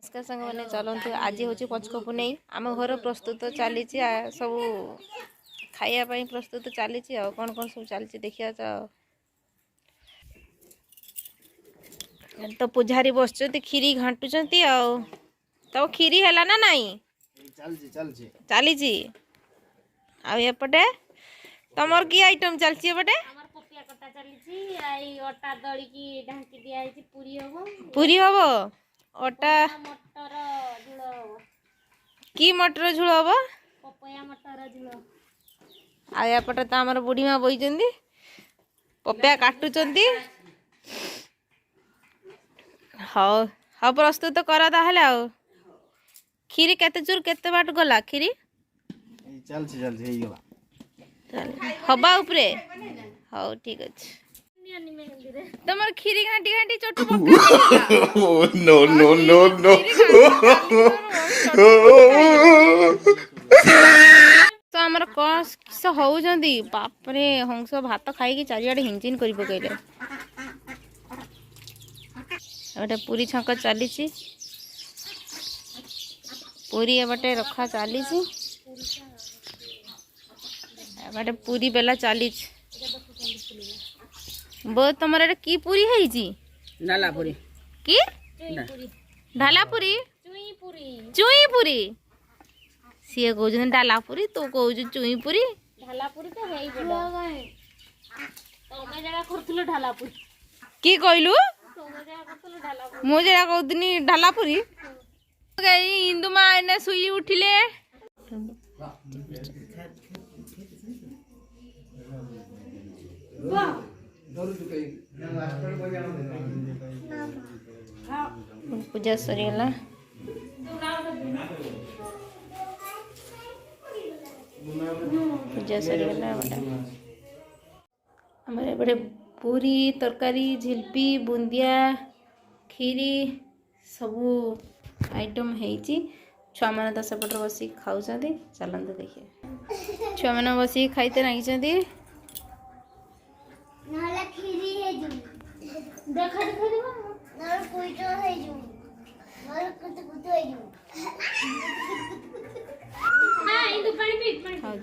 नमस्कार संग मैंने चलते आज हूँ पचक पुनई आम घर प्रस्तुत चली सब खायापी प्रस्तुत चली कौन कौन सब चली देखिया तो पुजारी बस खीरी घाटुंट तो खीरी है ना नाई चली आपटे तुम की आइटम चलती एपटे पूरी हम अटा की मटर झोल हम आपटे तो आम बुढ़ी माँ बही पपया काटुंट हाँ हाँ प्रस्तुत कर खीरी केते चूर केते बाट गला खीरी हवा उपरे हाँ ठीक अच्छे तुम खीरी घाटी घाटी चोटू नो नो नो नो तो आमर कौन किस होउजंदी बापरे हंस भात खाई चारिआडे हिंजिन कर पकईले एबटे पूरी छंक चली पूरी एबटे रखा चली एबटे पूरी बेला चली बो तुमर एटा की पूरी है डाला पूरी की ढाला पूरी चुई पूरी सी कहते डाला पूरी तू कह चुई पूरी ढाला पूरी तो है तमे जरा करथुलो ढाला पूरी की कहलु तमे जरा करथुलो ढाला पूरी मु जरा कहतनी ढाला पूरी इंदु माँ एने सुई उठिले पूजा सरीगला पूजा सरीगला हमारे बड़े पूरी तरकारी झिल्पी बुंदिया खीरी सबू आइटम है छुआ मैंने तो सेपट बस खाऊ चलते देखिए छुआ मैंने बस खाईते लगी खाऊ